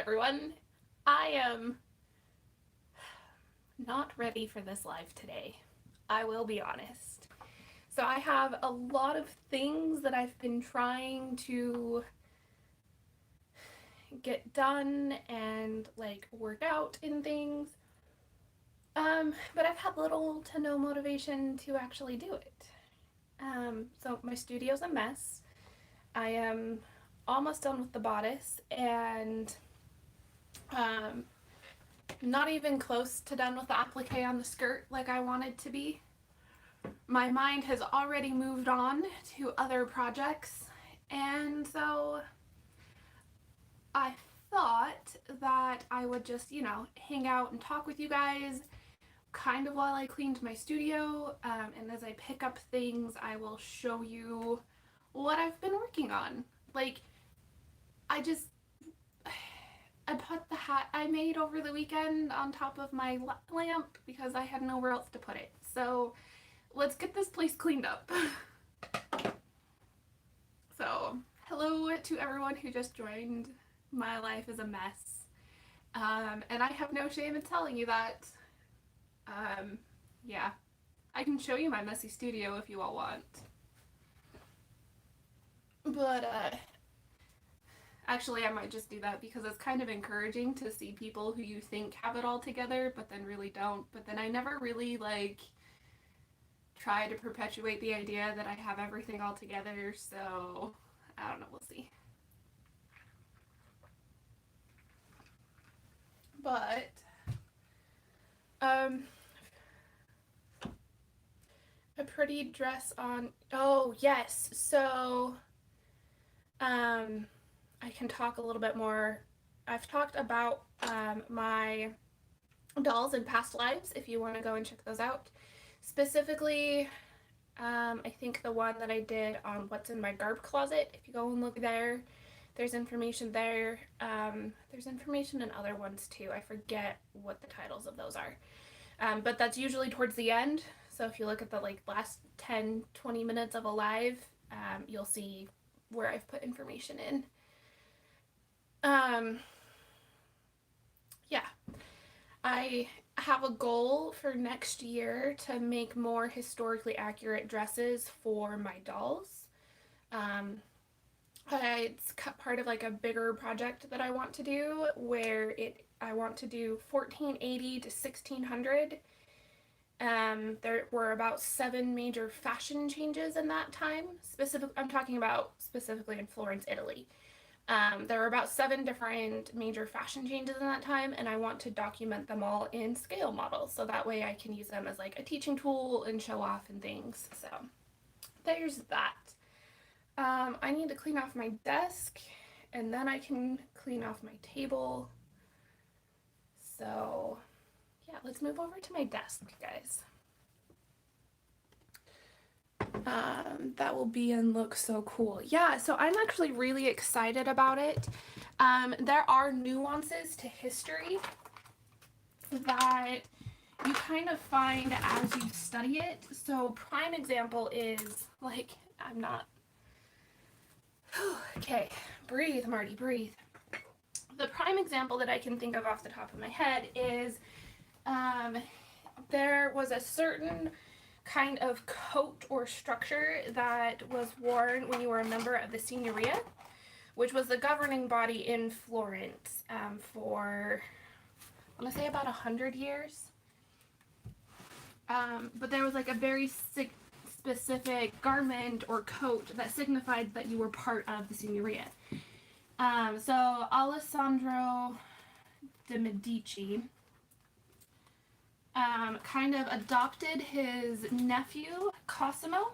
everyone. I am not ready for this live today. I will be honest. So I have a lot of things that I've been trying to get done and like work out in things. But I've had little to no motivation to actually do it. So my studio's a mess. I am almost done with the bodice and not even close to done with the applique on the skirt like I wanted to be. My mind has already moved on to other projects, and so I thought that I would just, hang out and talk with you guys kind of while I cleaned my studio, and as I pick up things, I will show you what I've been working on. Like, I put the hat I made over the weekend on top of my lamp because I had nowhere else to put it. So let's get this place cleaned up. So hello to everyone who just joined. My life is a mess. And I have no shame in telling you that. Yeah, I can show you my messy studio if you all want. But actually, I might just do that because it's kind of encouraging to see people who you think have it all together, but then really don't. But then I never really, try to perpetuate the idea that I have everything all together, so I don't know, we'll see. But, a pretty dress on, oh, yes, so, I can talk a little bit more. I've talked about my dolls in past lives if you want to go and check those out. Specifically, I think the one that I did on what's in my garb closet, if you go and look there, there's information there. There's information in other ones too. I forget what the titles of those are. But that's usually towards the end. So if you look at the last 10-20 minutes of a live, you'll see where I've put information in. Yeah, I have a goal for next year to make more historically accurate dresses for my dolls. It's part of a bigger project that I want to do where I want to do 1480 to 1600. There were about 7 major fashion changes in that time. I'm talking about specifically in Florence, Italy. There were about 7 different major fashion changes in that time, and I want to document them all in scale models, so that way I can use them as a teaching tool and show off and things. So there's that. I need to clean off my desk, and then I can clean off my table. So yeah, let's move over to my desk, guys. That will be and look so cool. Yeah, so I'm actually really excited about it. There are nuances to history that you kind of find as you study it. So prime example is, I'm not... Okay, breathe, Marty, breathe. The prime example that I can think of off the top of my head is there was a certain kind of coat or structure that was worn when you were a member of the Signoria, which was the governing body in Florence for, I want to say, about 100 years. But there was a very specific garment or coat that signified that you were part of the Signoria. So Alessandro de Medici kind of adopted his nephew, Cosimo,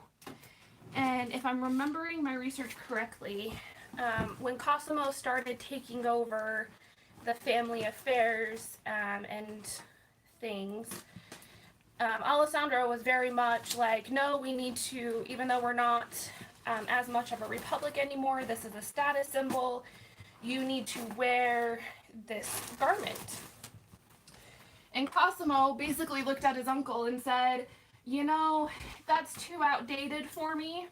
and if I'm remembering my research correctly, when Cosimo started taking over the family affairs and things, Alessandro was very much no, we need to, even though we're not as much of a republic anymore, this is a status symbol, you need to wear this garment. And Cosimo basically looked at his uncle and said, that's too outdated for me.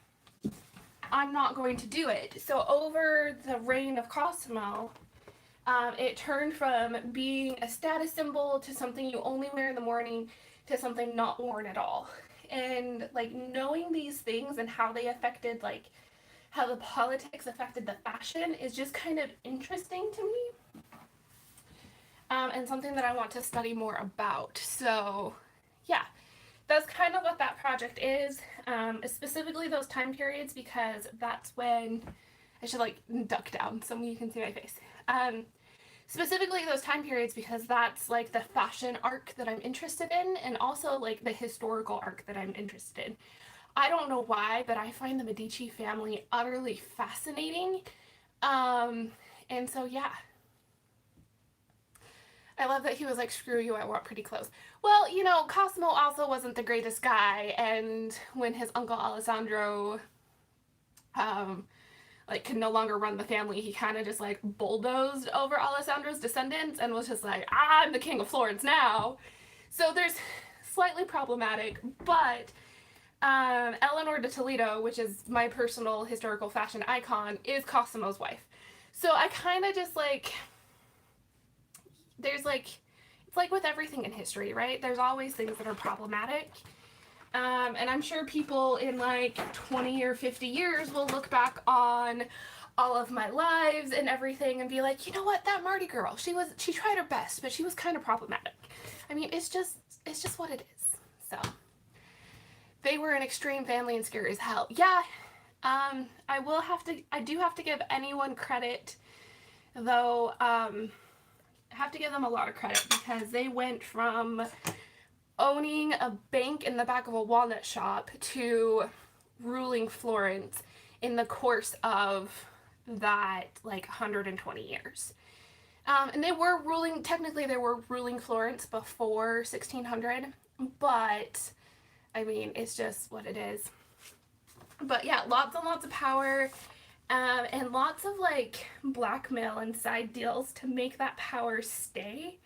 I'm not going to do it. So over the reign of Cosimo, It turned from being a status symbol to something you only wear in the morning to something not worn at all. And like knowing these things and how they affected, like how the politics affected the fashion is just kind of interesting to me. And something that I want to study more about. So yeah, that's kind of what that project is, specifically those time periods, because that's when I should like duck down so you can see my face. Specifically those time periods because that's like the fashion arc that I'm interested in, and also like the historical arc that I'm interested in. I don't know why, but I find the Medici family utterly fascinating. And so yeah. I love that he was like, screw you, I want pretty clothes. Well, you know, Cosimo also wasn't the greatest guy, and when his uncle Alessandro like could no longer run the family, he kind of just like bulldozed over Alessandro's descendants and was just like, I'm the king of Florence now. So there's slightly problematic, but Eleanor de Toledo, which is my personal historical fashion icon, is Cosimo's wife. So I kind of just like, there's like, it's like with everything in history, right? There's always things that are problematic. And I'm sure people in like 20 or 50 years will look back on all of my lives and everything and be like, you know what, that Marty girl, she tried her best, but she was kind of problematic. I mean, it's just what it is. So they were an extreme family and scary as hell. Yeah. I do have to give anyone credit though. I have to give them a lot of credit because they went from owning a bank in the back of a walnut shop to ruling Florence in the course of that like 120 years. And technically they were ruling Florence before 1600, but I mean, it's just what it is. But yeah, lots and lots of power, and lots of like blackmail and side deals to make that power stay.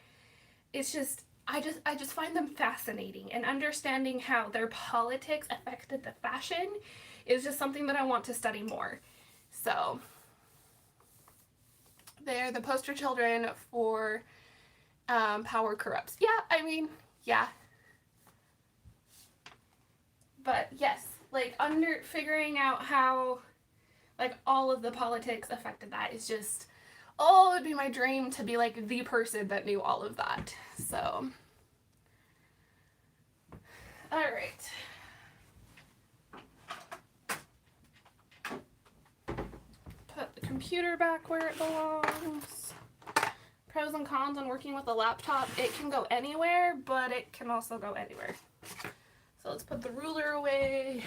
It's just, I just find them fascinating, and understanding how their politics affected the fashion is just something that I want to study more. So they're the poster children for power corrupts. Yeah, I mean, yeah. But yes, like figuring out how like all of the politics affected that is just, oh, it'd be my dream to be like the person that knew all of that. So, all right. Put the computer back where it belongs. Pros and cons on working with a laptop. It can go anywhere, but it can also go anywhere. So let's put the ruler away.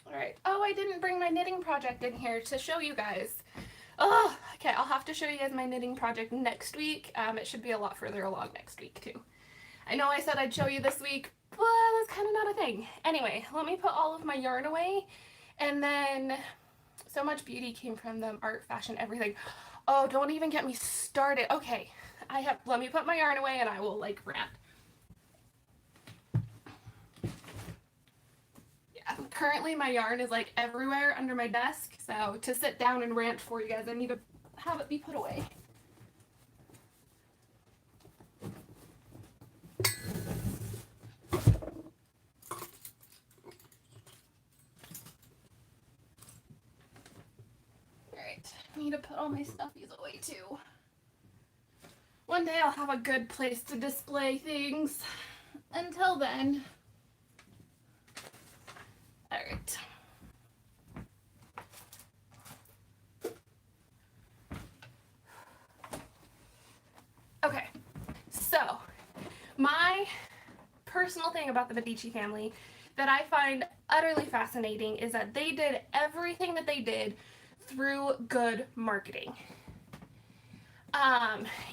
Alright. Oh, I didn't bring my knitting project in here to show you guys. Oh, okay. I'll have to show you guys my knitting project next week. It should be a lot further along next week, too. I know I said I'd show you this week, but that's kind of not a thing. Anyway, let me put all of my yarn away. And then, so much beauty came from them. Art, fashion, everything. Oh, don't even get me started. Okay. Let me put my yarn away and I will, like, rant. Currently my yarn is like everywhere under my desk, so to sit down and rant for you guys I need to have it be put away. Alright, I need to put all my stuffies away too. One day I'll have a good place to display things. Until then, alright. Okay, so my personal thing about the Medici family that I find utterly fascinating is that they did everything that they did through good marketing.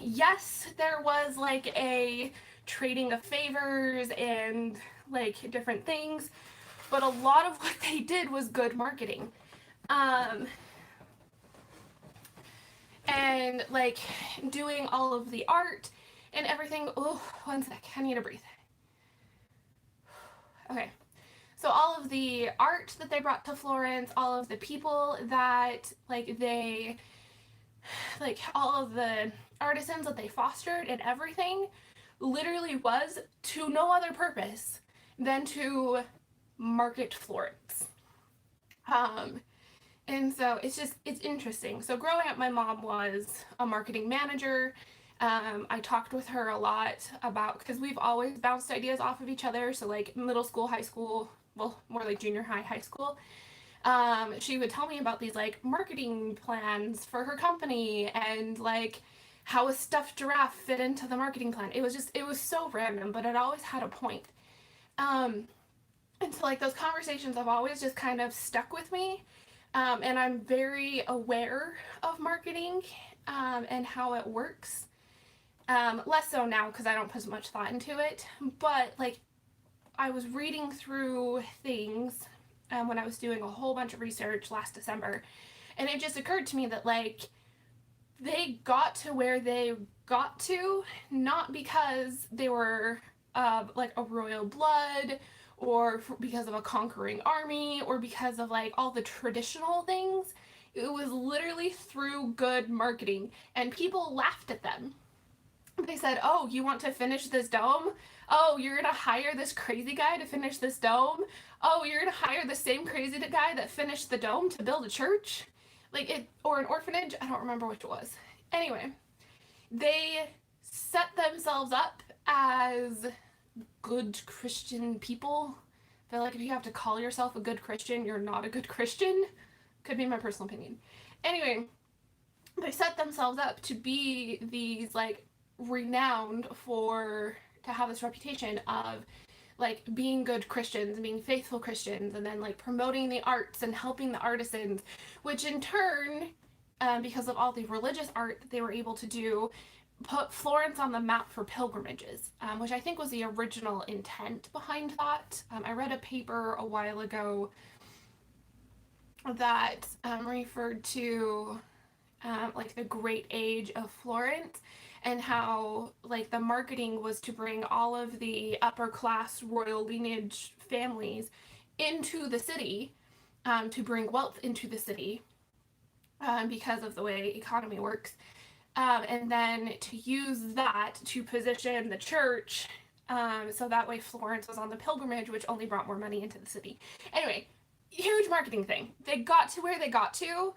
Yes, there was like a trading of favors and like different things, but a lot of what they did was good marketing. And like doing all of the art and everything. Oh, one sec, I need to breathe. Okay, so all of the art that they brought to Florence, all of the people that like they like all of the artisans that they fostered and everything literally was to no other purpose than to market Florence. And so it's interesting. So growing up, my mom was a marketing manager. I talked with her a lot about, because we've always bounced ideas off of each other. So like middle school, high school, well, more like junior high, high school. She would tell me about these like marketing plans for her company and like how a stuffed giraffe fit into the marketing plan. It was so random, but it always had a point. Um, and so like those conversations have always just kind of stuck with me. And I'm very aware of marketing and how it works. Less so now because I don't put as much thought into it. But like I was reading through things when I was doing a whole bunch of research last December, and it just occurred to me that like they got to where they got to not because they were like a royal blood or because of a conquering army or because of like all the traditional things. It was literally through good marketing, and people laughed at them. They said, "Oh, you want to finish this dome? Oh, you're gonna hire this crazy guy to finish this dome? Oh, you're gonna hire the same crazy guy that finished the dome to build a church?" Like it, or an orphanage, I don't remember which it was. Anyway, they set themselves up as good Christian people. I feel like if you have to call yourself a good Christian, you're not a good Christian. Could be my personal opinion. Anyway, they set themselves up to be these like renowned for, to have this reputation of like being good Christians and being faithful Christians, and then like promoting the arts and helping the artisans, which in turn, because of all the religious art that they were able to do, put Florence on the map for pilgrimages, which I think was the original intent behind that. I read a paper a while ago that referred to like the great age of Florence, and how like the marketing was to bring all of the upper class royal lineage families into the city, to bring wealth into the city, because of the way economy works, and then to use that to position the church, so that way Florence was on the pilgrimage, which only brought more money into the city. Anyway, huge marketing thing. They got to where they got to,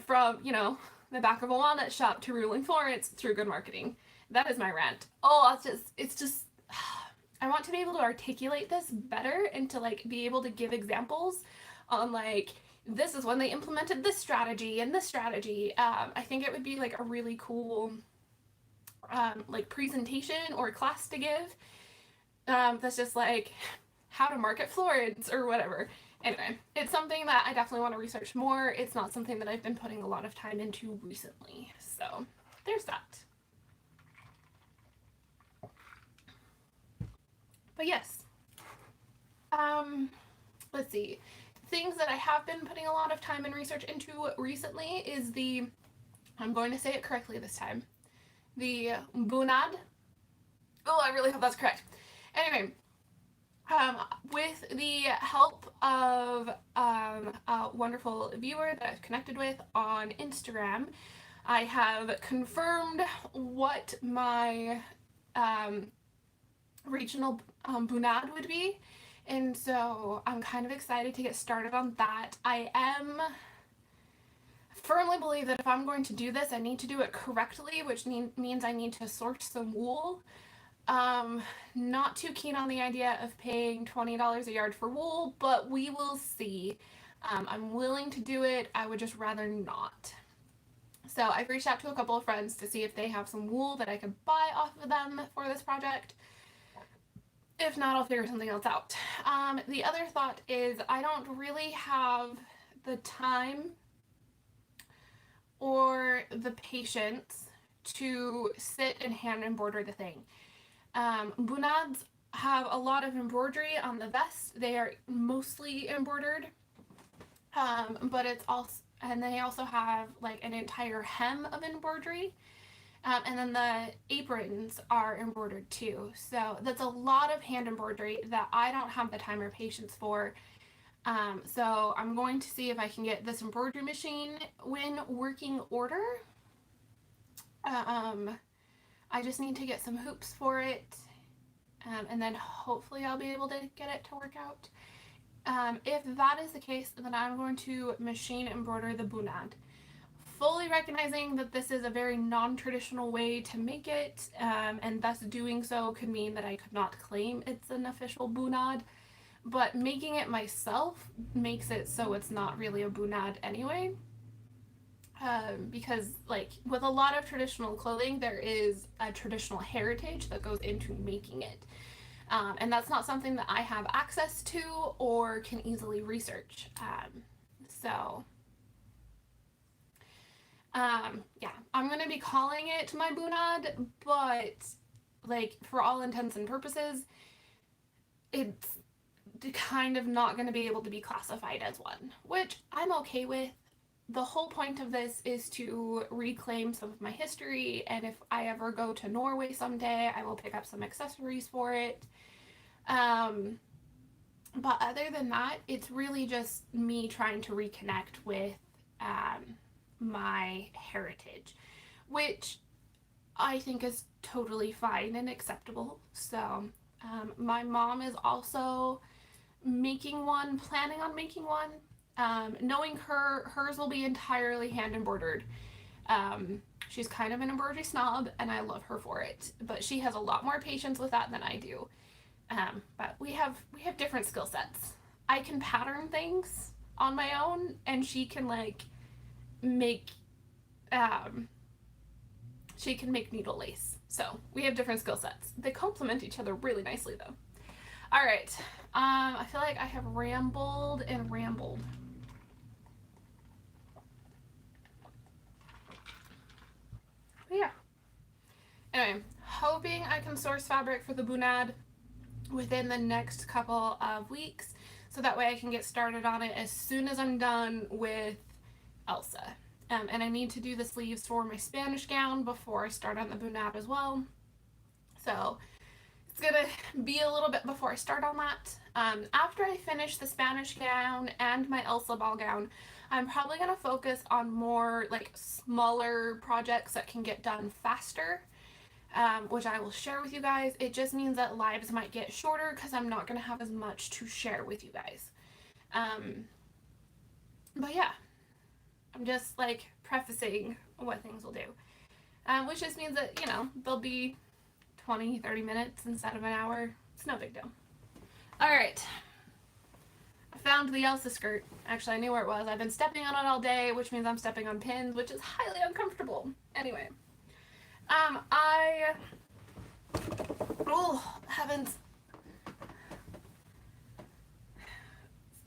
from, you know, the back of a walnut shop to ruling Florence through good marketing. That is my rant. Oh, it's just, I want to be able to articulate this better and to like be able to give examples on like, this is when they implemented this strategy and this strategy. I think it would be like a really cool like presentation or class to give, that's just like how to market Florence or whatever. Anyway, it's something that I definitely want to research more. It's not something that I've been putting a lot of time into recently. So there's that. But yes, let's see. Things that I have been putting a lot of time and research into recently is the, I'm going to say it correctly this time, the Bunad. Oh, I really hope that's correct. Anyway, with the help of a wonderful viewer that I've connected with on Instagram, I have confirmed what my regional Bunad would be, and so I'm kind of excited to get started on that. I firmly believe that if I'm going to do this, I need to do it correctly, which means I need to source some wool. Not too keen on the idea of paying $20 a yard for wool, but we will see. I'm willing to do it. I would just rather not. So I've reached out to a couple of friends to see if they have some wool that I could buy off of them for this project. If not, I'll figure something else out. The other thought is I don't really have the time or the patience to sit and hand embroider the thing. Bunads have a lot of embroidery on the vest. They are mostly embroidered, but it's also, and they also have like an entire hem of embroidery, and then the aprons are embroidered too. So that's a lot of hand embroidery that I don't have the time or patience for. So I'm going to see if I can get this embroidery machine in working order. I just need to get some hoops for it, and then hopefully I'll be able to get it to work out. If that is the case, then I'm going to machine embroider the Bunad. Fully recognizing that this is a very non-traditional way to make it, and thus doing so could mean that I could not claim it's an official Bunad, but making it myself makes it so it's not really a Bunad anyway. Because like with a lot of traditional clothing, there is a traditional heritage that goes into making it. And that's not something that I have access to or can easily research. Yeah, I'm going to be calling it my Bunad, but like for all intents and purposes, it's kind of not going to be able to be classified as one, which I'm okay with. The whole point of this is to reclaim some of my history, and if I ever go to Norway someday, I will pick up some accessories for it. But other than that, it's really just me trying to reconnect with my heritage, which I think is totally fine and acceptable. So my mom is also making one, planning on making one. Knowing her, hers will be entirely hand embroidered. She's kind of an embroidery snob, and I love her for it, but she has a lot more patience with that than I do. But we have different skill sets. I can pattern things on my own, and she can like make needle lace. So we have different skill sets. They complement each other really nicely though. All right. I feel like I have rambled and rambled. But yeah. Anyway, hoping I can source fabric for the Bunad within the next couple of weeks, so that way I can get started on it as soon as I'm done with Elsa. And I need to do the sleeves for my Spanish gown before I start on the Bunad as well. So it's gonna be a little bit before I start on that. After I finish the Spanish gown and my Elsa ball gown, I'm probably gonna focus on more like smaller projects that can get done faster, which I will share with you guys. It just means that lives might get shorter because I'm not gonna have as much to share with you guys. But yeah, I'm just like prefacing what things will do, which just means that, you know, they'll be 20-30 minutes instead of an hour. It's no big deal. All right, I found the Elsa skirt. Actually, I knew where it was. I've been stepping on it all day, which means I'm stepping on pins, which is highly uncomfortable. Anyway, oh heavens,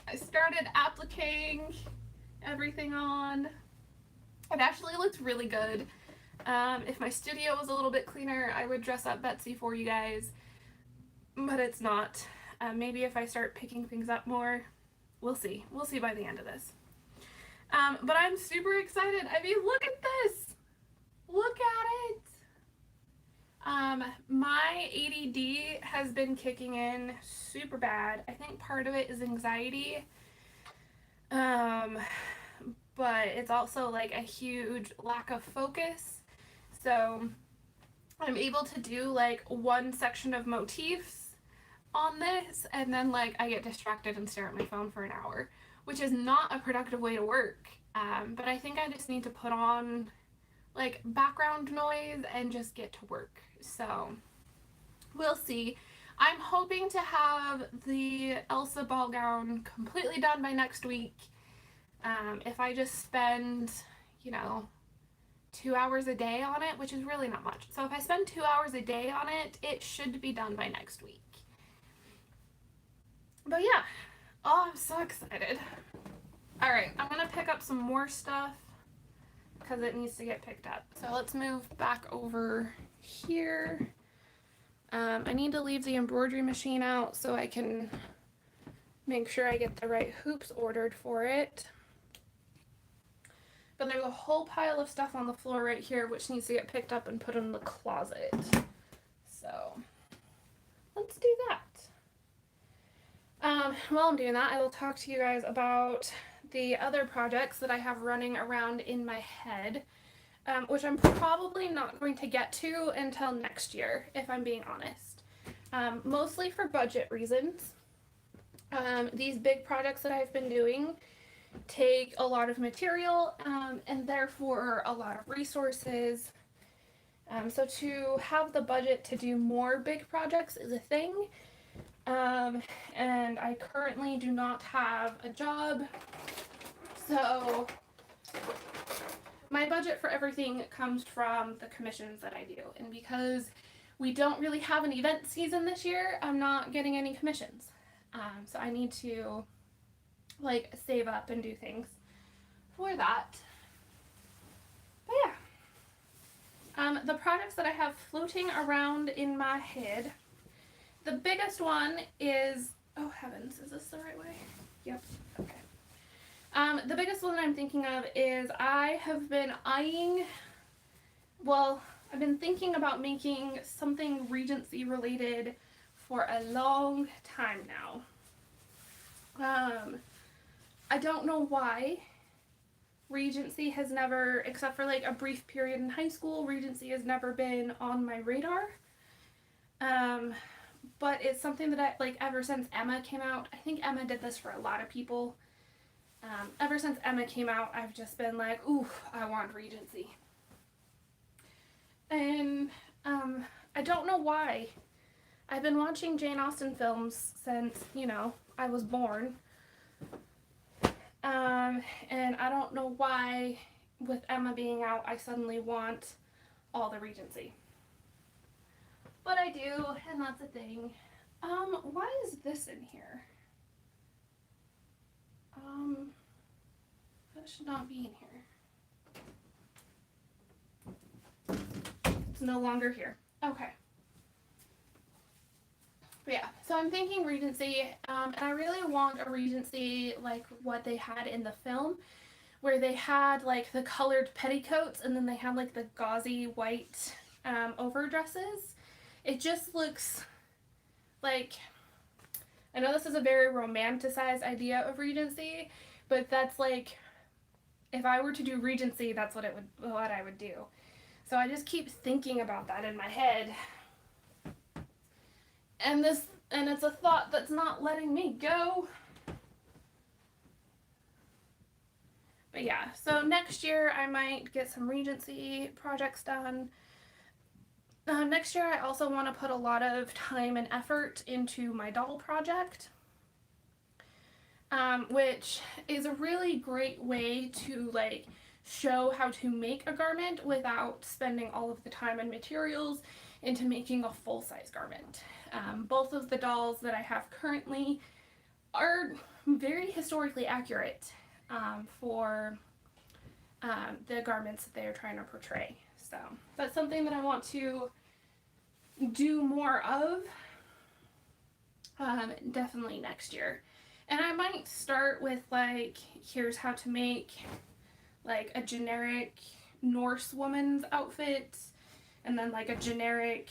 I started appliquing everything on. It actually looks really good. If my studio was a little bit cleaner, I would dress up Betsy for you guys, but it's not. Maybe if I start picking things up more, we'll see. We'll see by the end of this. But I'm super excited. I mean, look at this. Look at it. My ADD has been kicking in super bad. I think part of it is anxiety. But it's also like a huge lack of focus. So I'm able to do like one section of motifs on this, and then like I get distracted and stare at my phone for an hour, which is not a productive way to work. But I think I just need to put on like background noise and just get to work. So we'll see. I'm hoping to have the Elsa ball gown completely done by next week. If I just spend, you know, 2 hours a day on it, which is really not much. So if I spend 2 hours a day on it, it should be done by next week. But yeah, oh, I'm so excited. All right, I'm gonna pick up some more stuff because it needs to get picked up. So let's move back over here. I need to leave the embroidery machine out so I can make sure I get the right hoops ordered for it. But there's a whole pile of stuff on the floor right here which needs to get picked up and put in the closet. So let's do that. While I'm doing that, I will talk to you guys about the other projects that I have running around in my head, which I'm probably not going to get to until next year, if I'm being honest. Mostly for budget reasons. These big projects that I've been doing take a lot of material, and therefore a lot of resources. So to have the budget to do more big projects is a thing. And I currently do not have a job, so my budget for everything comes from the commissions that I do. And because we don't really have an event season this year, I'm not getting any commissions. So I need to like save up and do things for that. But yeah, the projects that I have floating around in my head, the biggest one is, oh heavens, is this the right way? Yep, okay. The biggest one that I'm thinking of is I have been I've been thinking about making something Regency related for a long time now. I don't know why Regency has never, except for like a brief period in high school, Regency has never been on my radar. But it's something that I, like, ever since Emma came out, I think Emma did this for a lot of people. Ever since Emma came out, I've just been like, ooh, I want Regency. And, I don't know why. I've been watching Jane Austen films since, you know, I was born. And I don't know why, with Emma being out, I suddenly want all the Regency. But I do, and that's a thing. Why is this in here? That should not be in here. It's no longer here. Okay. But yeah, so I'm thinking Regency, and I really want a Regency like what they had in the film, where they had like the colored petticoats and then they had like the gauzy white overdresses. It just looks like, I know this is a very romanticized idea of Regency, but that's like, if I were to do Regency, that's what I would do. So I just keep thinking about that in my head. And it's a thought that's not letting me go. But yeah, so next year I might get some Regency projects done. Next year I also want to put a lot of time and effort into my doll project, which is a really great way to like show how to make a garment without spending all of the time and materials into making a full-size garment. Both of the dolls that I have currently are very historically accurate for the garments that they are trying to portray. So that's something that I want to do more of, definitely next year. And I might start with like, here's how to make like a generic Norse woman's outfit, and then like a generic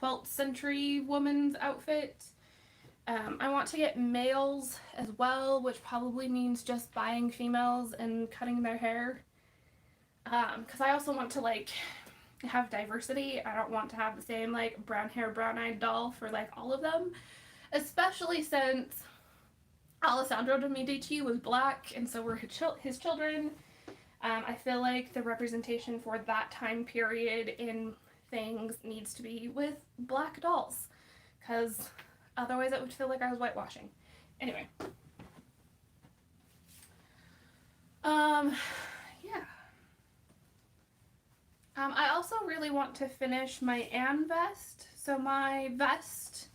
12th century woman's outfit. I want to get males as well, which probably means just buying females and cutting their hair. Because I also want to like have diversity. I don't want to have the same like brown hair, brown eyed doll for like all of them, especially since Alessandro de Medici was black and so were his children. I feel like the representation for that time period in things needs to be with black dolls, because otherwise it would feel like I was whitewashing. Anyway. Yeah. I also really want to finish my Anne vest. So my vest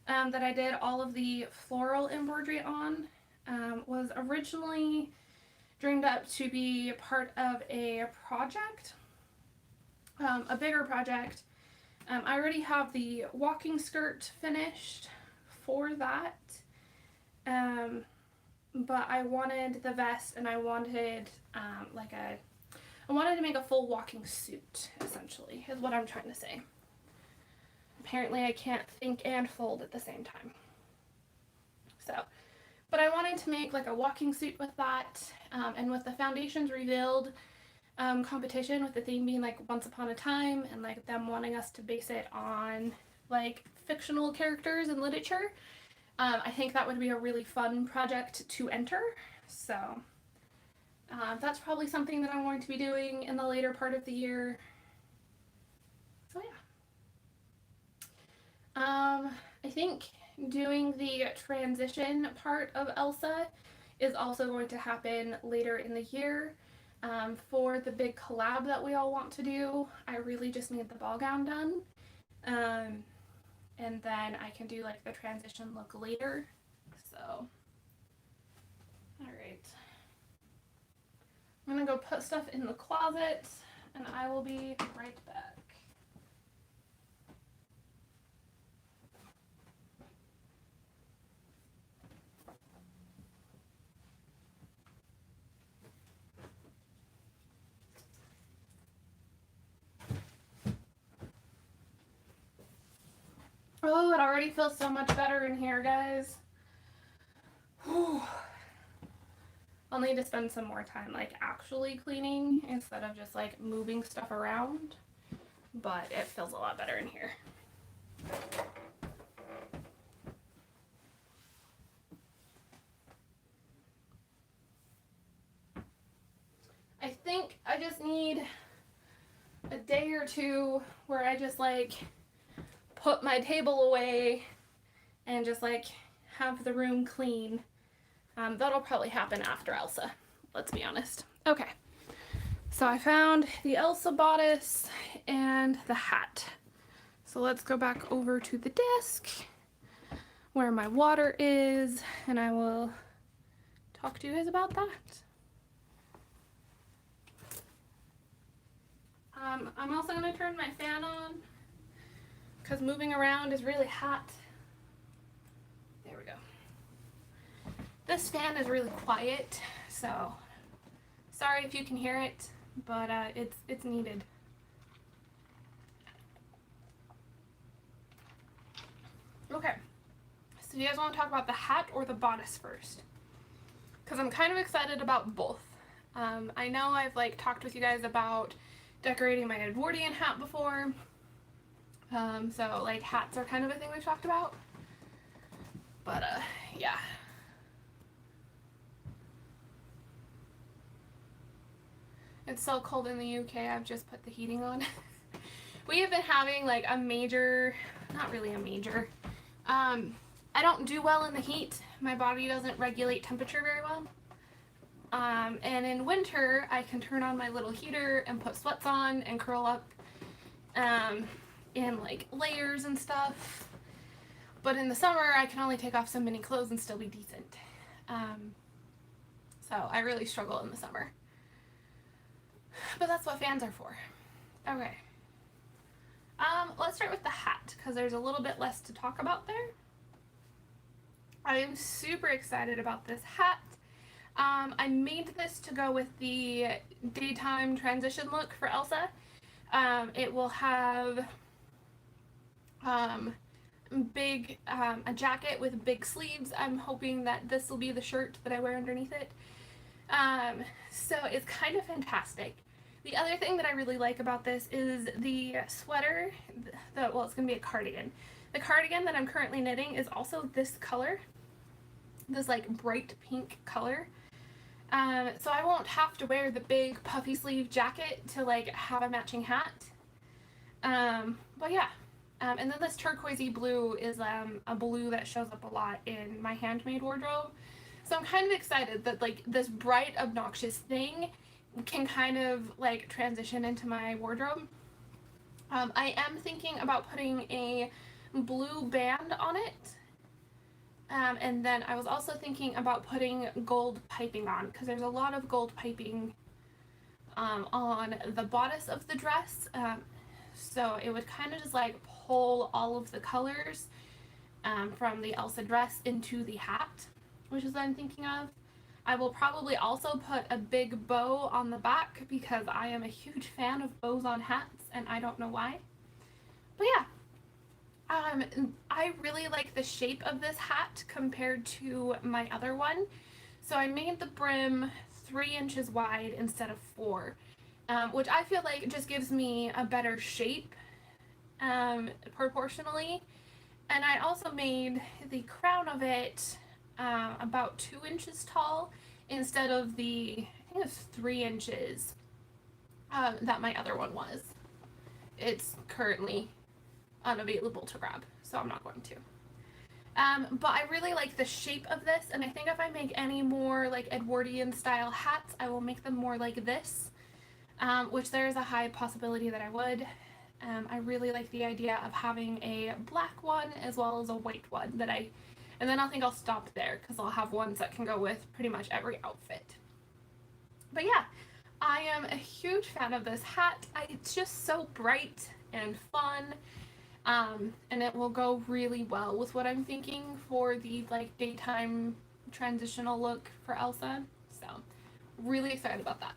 that I did all of the floral embroidery on was originally dreamed up to be part of a project, a bigger project. I already have the walking skirt finished for that, but I wanted the vest, and I wanted I wanted to make a full walking suit, essentially, is what I'm trying to say. Apparently I can't think and fold at the same time. So, but I wanted to make like a walking suit with that, and with the foundations revealed competition, with the theme being like Once Upon a Time, and like them wanting us to base it on like fictional characters in literature. I think that would be a really fun project to enter. So that's probably something that I'm going to be doing in the later part of the year. So yeah. I think doing the transition part of Elsa is also going to happen later in the year. For the big collab that we all want to do, I really just need the ball gown done. And then I can do like the transition look later. So, alright. I'm gonna go put stuff in the closet and I will be right back. Oh, it already feels so much better in here, guys. Whew. I'll need to spend some more time like actually cleaning instead of just like moving stuff around, but it feels a lot better in here. I think I just need a day or two where I just like put my table away and just like have the room clean. That'll probably happen after Elsa, let's be honest. Okay, so I found the Elsa bodice and the hat. So let's go back over to the desk where my water is, and I will talk to you guys about that. I'm also going to turn my fan on because moving around is really hot. There we go. This fan is really quiet, so sorry if you can hear it, but it's needed. Okay, so do you guys want to talk about the hat or the bodice first? Because I'm kind of excited about both. I know I've like talked with you guys about decorating my Edwardian hat before, so like hats are kind of a thing we've talked about, but yeah. It's so cold in the UK, I've just put the heating on. We have been having like a major, not really a major, I don't do well in the heat. My body doesn't regulate temperature very well. And in winter, I can turn on my little heater and put sweats on and curl up in like layers and stuff. But in the summer, I can only take off so many clothes and still be decent. So I really struggle in the summer. But that's what fans are for. Okay. Let's start with the hat, because there's a little bit less to talk about there. I am super excited about this hat. I made this to go with the daytime transition look for Elsa. It will have a jacket with big sleeves. I'm hoping that this will be the shirt that I wear underneath it. So it's kind of fantastic. The other thing that I really like about this is the sweater, well, it's going to be a cardigan. The cardigan that I'm currently knitting is also this color, this like bright pink color. So I won't have to wear the big puffy sleeve jacket to like have a matching hat. But yeah. And then this turquoisey blue is a blue that shows up a lot in my handmade wardrobe. So I'm kind of excited that like this bright obnoxious thing can kind of like transition into my wardrobe. I am thinking about putting a blue band on it. And then I was also thinking about putting gold piping on, because there's a lot of gold piping on the bodice of the dress. So it would kind of just like pull all of the colors from the Elsa dress into the hat, which is what I'm thinking of. I will probably also put a big bow on the back because I am a huge fan of bows on hats and I don't know why. But yeah, I really like the shape of this hat compared to my other one. So I made the brim 3 inches wide instead of 4, which I feel like just gives me a better shape proportionally. And I also made the crown of it about 2 inches tall instead of the, I think it was 3 inches that my other one was. It's currently unavailable to grab, so I'm not going to. But I really like the shape of this, and I think if I make any more like Edwardian style hats, I will make them more like this, which there is a high possibility that I would. I really like the idea of having a black one as well as a white one and then I think I'll stop there because I'll have ones that can go with pretty much every outfit. But yeah, I am a huge fan of this hat. It's just so bright and fun. And it will go really well with what I'm thinking for the like daytime transitional look for Elsa. So really excited about that.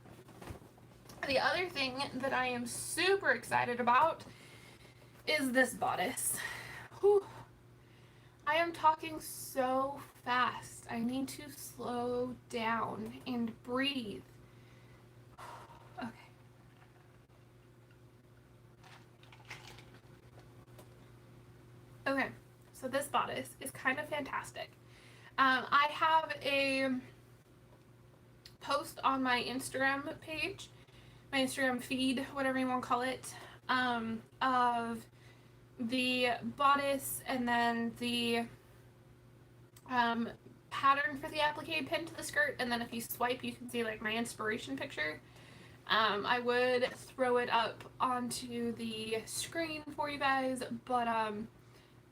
The other thing that I am super excited about is this bodice. Whew. I am talking so fast. I need to slow down and breathe. Okay. Okay, so this bodice is kind of fantastic. I have a post on my Instagram page, my Instagram feed, whatever you want to call it, of the bodice and then the pattern for the applique pinned to the skirt, and then if you swipe you can see like my inspiration picture. I would throw it up onto the screen for you guys, but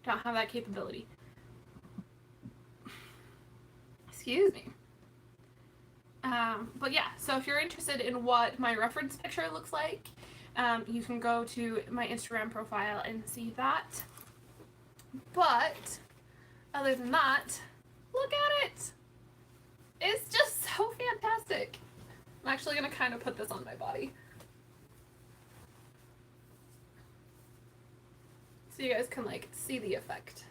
don't have that capability. Excuse me. But yeah, so if you're interested in what my reference picture looks like, you can go to my Instagram profile and see that. But other than that, look at it. It's just so fantastic. I'm actually going to kind of put this on my body so you guys can like see the effect.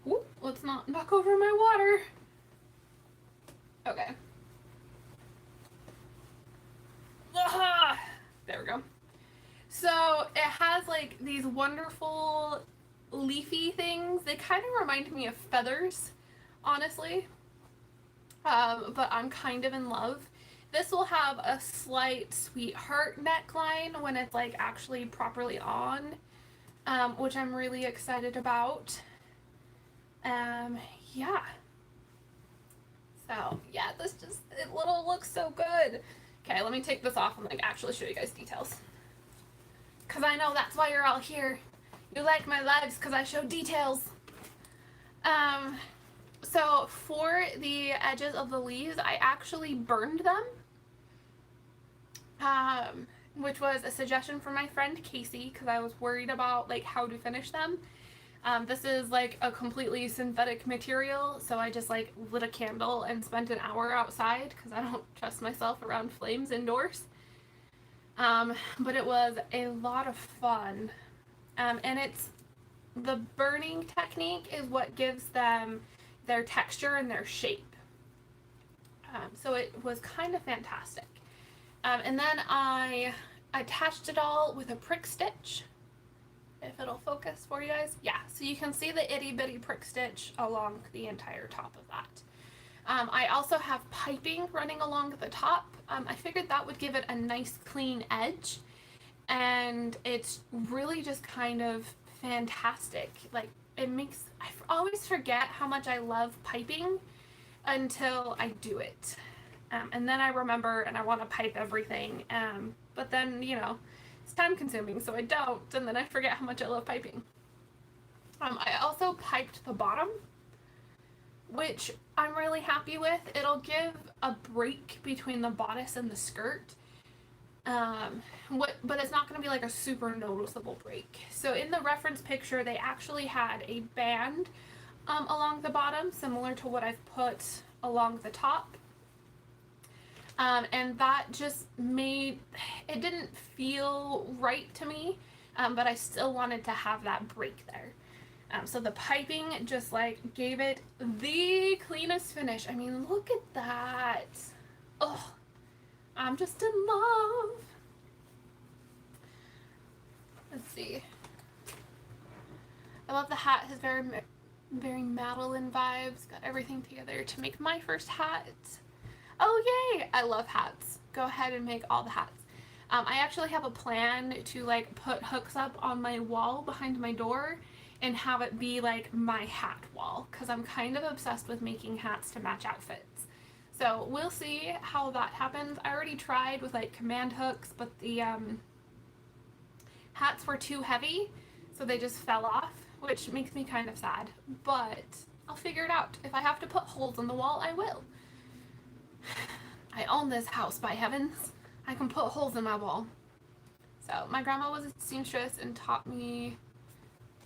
Ooh, let's not knock over my water. Okay. There we go. So it has like these wonderful leafy things. They kind of remind me of feathers, honestly. But I'm kind of in love. This will have a slight sweetheart neckline when it's like actually properly on, which I'm really excited about. Yeah. So yeah, it looks so good. Okay, let me take this off and like actually show you guys details. Cause I know that's why you're all here. You like my lives because I show details. So for the edges of the leaves, I actually burned them. Which was a suggestion from my friend Casey because I was worried about like how to finish them. This is like a completely synthetic material, so I just like lit a candle and spent an hour outside because I don't trust myself around flames indoors. But it was a lot of fun. And the burning technique is what gives them their texture and their shape. So it was kind of fantastic. And then I attached it all with a prick stitch. If it'll focus for you guys. Yeah, so you can see the itty bitty prick stitch along the entire top of that. I also have piping running along the top. I figured that would give it a nice clean edge, and it's really just kind of fantastic. Like I always forget how much I love piping until I do it. And then I remember and I want to pipe everything. But then, you know, it's time consuming, so I don't, and then I forget how much I love piping. I also piped the bottom, which I'm really happy with. It'll give a break between the bodice and the skirt, but it's not going to be like a super noticeable break. So in the reference picture, they actually had a band along the bottom, similar to what I've put along the top. And that just made, it didn't feel right to me, but I still wanted to have that break there. So the piping just like gave it the cleanest finish. I mean, look at that. Oh, I'm just in love. Let's see. I love the hat. Has very Madeline vibes. Got everything together to make my first hat. Oh yay! I love hats. Go ahead and make all the hats. I actually have a plan to like put hooks up on my wall behind my door and have it be like my hat wall, because I'm kind of obsessed with making hats to match outfits. So we'll see how that happens. I already tried with like command hooks, but the hats were too heavy, so they just fell off, which makes me kind of sad, but I'll figure it out. If I have to put holes in the wall, I will. I own this house, by heavens. I can put holes in my wall. So my grandma was a seamstress and taught me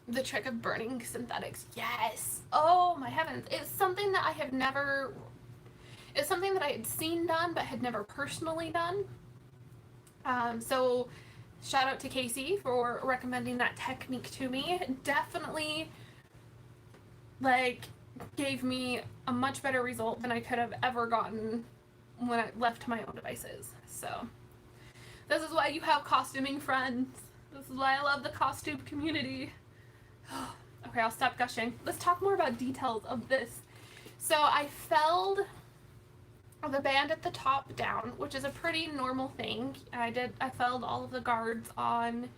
the trick of burning synthetics. Yes! Oh my heavens. It's something that I have never... It's something that I had seen done, but had never personally done. So shout out to Casey for recommending that technique to me. Definitely, like, gave me a much better result than I could have ever gotten when I left my own devices. So this is why you have costuming friends. This is why I love the costume community. Okay, I'll stop gushing. Let's talk more about details of this. So I felled the band at the top down, which is a pretty normal thing. I felled all of the guards on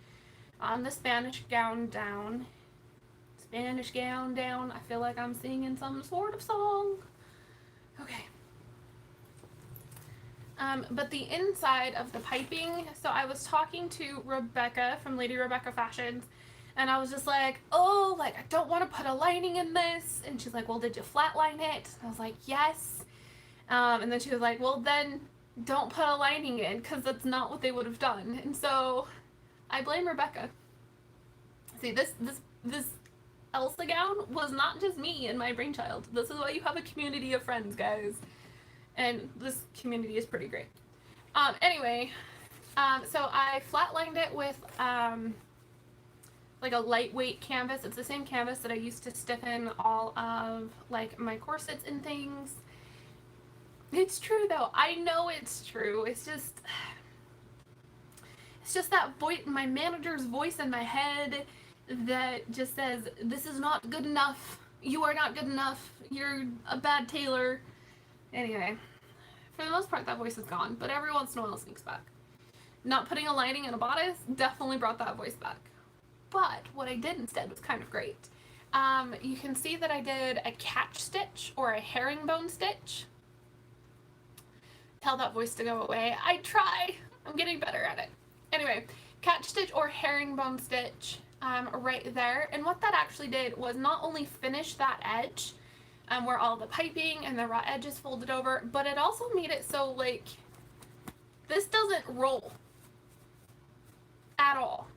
the Spanish gown down. Spanish gown down. I feel like I'm singing some sort of song. Okay. But the inside of the piping, so I was talking to Rebecca from Lady Rebecca Fashions, and I was just like, oh, like, I don't want to put a lining in this. And she's like, well, did you flatline it? And I was like, yes. And then she was like, well, then don't put a lining in, because that's not what they would have done. And so I blame Rebecca. See, this Elsa gown was not just me and my brainchild. This is why you have a community of friends, guys. And this community is pretty great. Anyway, so I flatlined it with like a lightweight canvas. It's the same canvas that I used to stiffen all of like my corsets and things. It's true though. I know it's true. It's just that voice, my manager's voice in my head that just says, this is not good enough. You are not good enough. You're a bad tailor. Anyway, for the most part that voice is gone, but every once in a while it sneaks back. Not putting a lining in a bodice definitely brought that voice back. But what I did instead was kind of great. You can see that I did a catch stitch or a herringbone stitch. Tell that voice to go away. I try. I'm getting better at it. Anyway, catch stitch or herringbone stitch right there. And what that actually did was not only finish that edge where all the piping and the raw edges folded over, but it also made it so like this doesn't roll at all.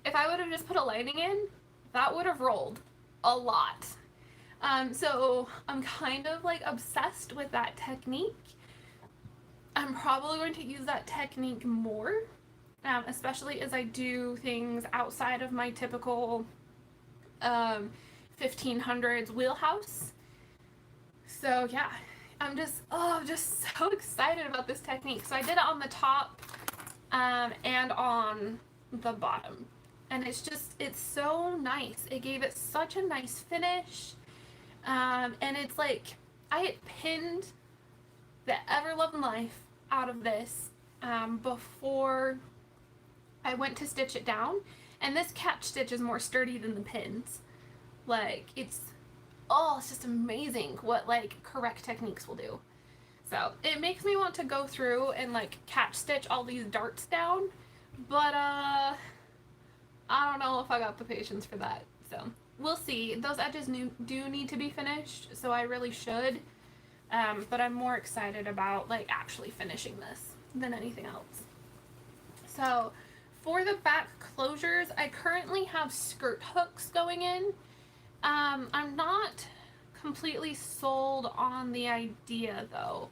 If I would have just put a lining in, that would have rolled a lot. So I'm kind of like obsessed with that technique. I'm probably going to use that technique more, especially as I do things outside of my typical 1500s wheelhouse. So yeah, I'm just so excited about this technique. So I did it on the top and on the bottom, and it's so nice. It gave it such a nice finish. And it's like I had pinned the ever loving life out of this before I went to stitch it down, and this catch stitch is more sturdy than the pins. Like it's just amazing what like correct techniques will do. So it makes me want to go through and like catch stitch all these darts down, but I don't know if I got the patience for that. So we'll see. Those edges do need to be finished, so I really should. But I'm more excited about like actually finishing this than anything else. So for the back closures, I currently have skirt hooks going in. I'm not completely sold on the idea though.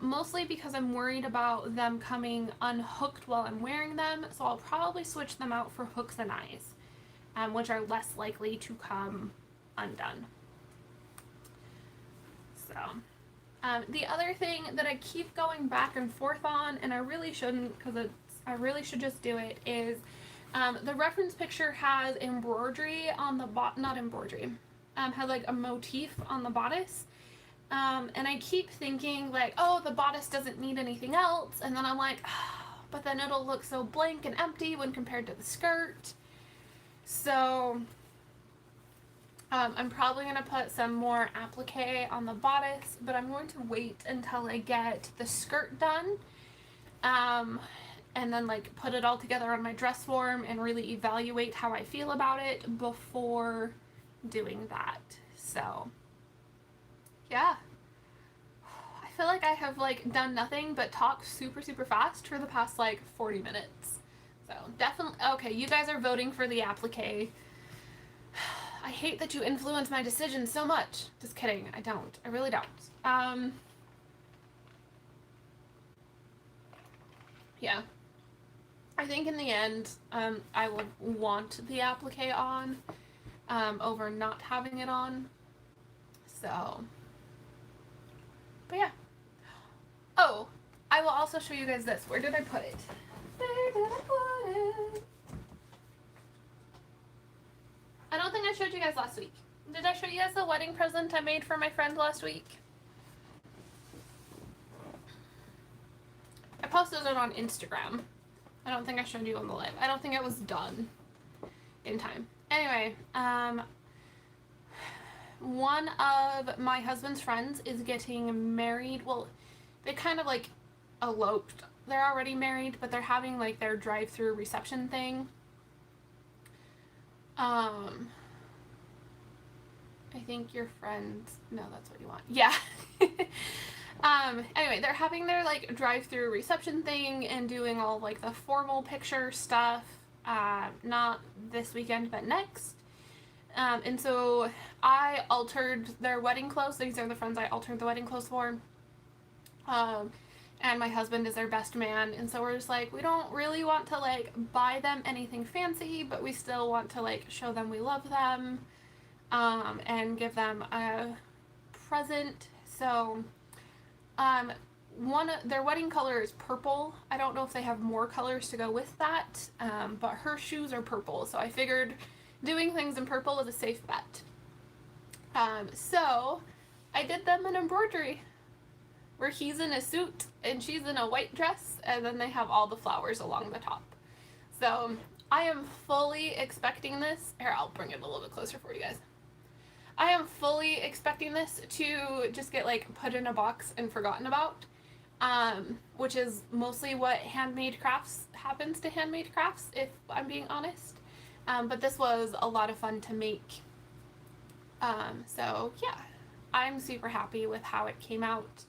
mostly because I'm worried about them coming unhooked while I'm wearing them, so I'll probably switch them out for hooks and eyes, which are less likely to come undone. So, the other thing that I keep going back and forth on, and I really shouldn't because I really should just do it, is the reference picture has embroidery on the not embroidery, has like a motif on the bodice. And I keep thinking like, oh, the bodice doesn't need anything else, and then I'm like, oh, but then it'll look so blank and empty when compared to the skirt. So I'm probably going to put some more applique on the bodice, but I'm going to wait until I get the skirt done, and then like put it all together on my dress form and really evaluate how I feel about it before doing that. So yeah, I feel like I have like done nothing but talk super fast for the past like 40 minutes. So definitely, okay, you guys are voting for the applique. I hate that you influence my decisions so much. Just kidding, I don't. I really don't. Yeah. I think in the end, I would want the applique on, over not having it on. So, but yeah. Oh, I will also show you guys this. Where did I put it? Where did I put it? I don't think I showed you guys last week. Did I show you guys the wedding present I made for my friend last week? I posted it on Instagram. I don't think I showed you on the live. I don't think it was done in time. Anyway, one of my husband's friends is getting married. Well, they kind of like eloped. They're already married, but they're having like their drive-through reception thing. I think your friends, no, that's what you want. Yeah. Anyway, they're having their like drive-through reception thing and doing all like the formal picture stuff, not this weekend, but next. And so I altered their wedding clothes. These are the friends I altered the wedding clothes for. And my husband is their best man, and so we're just like, we don't really want to like buy them anything fancy, but we still want to like show them we love them, and give them a present. So their wedding color is purple. I don't know if they have more colors to go with that, but her shoes are purple, so I figured doing things in purple is a safe bet. So I did them an embroidery where he's in a suit and she's in a white dress, and then they have all the flowers along the top. So I am fully expecting this. Here, I'll bring it a little bit closer for you guys. I am fully expecting this to just get like put in a box and forgotten about, which is mostly what handmade crafts happens to handmade crafts, if I'm being honest. But this was a lot of fun to make. So yeah, I'm super happy with how it came out.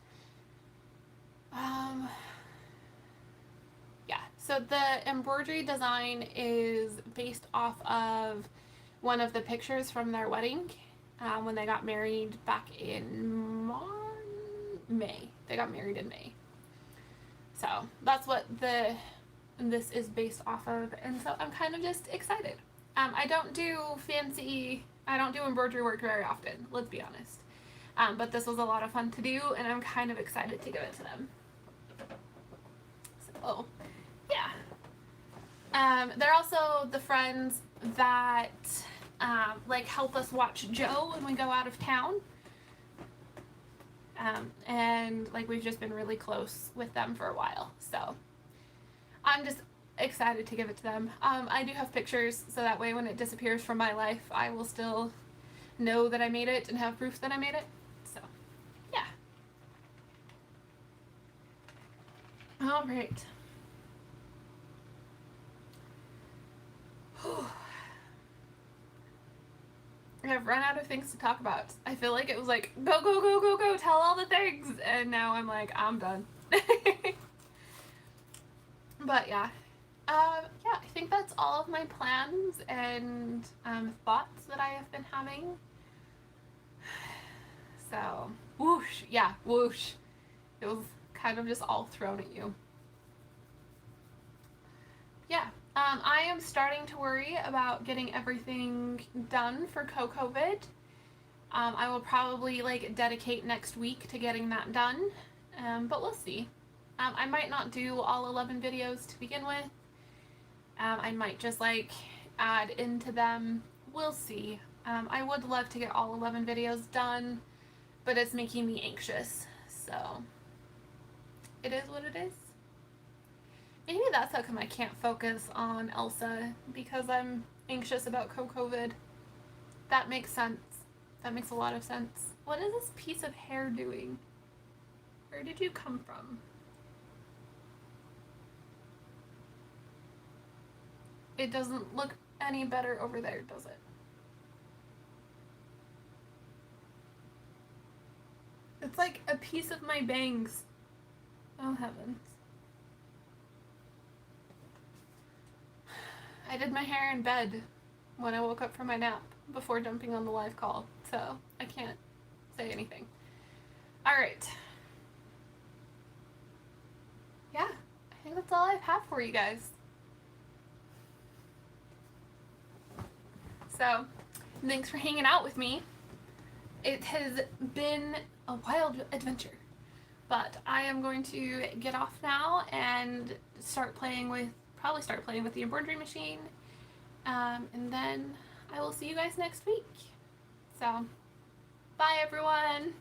Yeah, so the embroidery design is based off of one of the pictures from their wedding, when they got married back in May. They got married in May. So that's what this is based off of, and so I'm kind of just excited. I don't do embroidery work very often, let's be honest. But this was a lot of fun to do, and I'm kind of excited to give it to them. So, yeah. They're also the friends that like help us watch Joe when we go out of town. And like we've just been really close with them for a while. So I'm just excited to give it to them. I do have pictures, so that way when it disappears from my life, I will still know that I made it and have proof that I made it. So, yeah. All right. I've run out of things to talk about. I feel like it was like, go, go, go, go, go, tell all the things. And now I'm like, I'm done. But yeah. Yeah, I think that's all of my plans and thoughts that I have been having. So, whoosh, yeah, whoosh. It was kind of just all thrown at you. Yeah, I am starting to worry about getting everything done for COVID. I will probably like dedicate next week to getting that done, but we'll see. I might not do all 11 videos to begin with. I might just like add into them. We'll see. I would love to get all 11 videos done, but it's making me anxious, so it is what it is. Maybe that's how come I can't focus on Elsa, because I'm anxious about COVID. That makes sense. That makes a lot of sense. What is this piece of hair doing? Where did you come from? It doesn't look any better over there, does it? It's like a piece of my bangs. Oh heavens. I did my hair in bed when I woke up from my nap before jumping on the live call, so I can't say anything. Alright. Yeah, I think that's all I have for you guys. So, thanks for hanging out with me. It has been a wild adventure, but I am going to get off now and probably start playing with the embroidery machine, and then I will see you guys next week. So, bye everyone!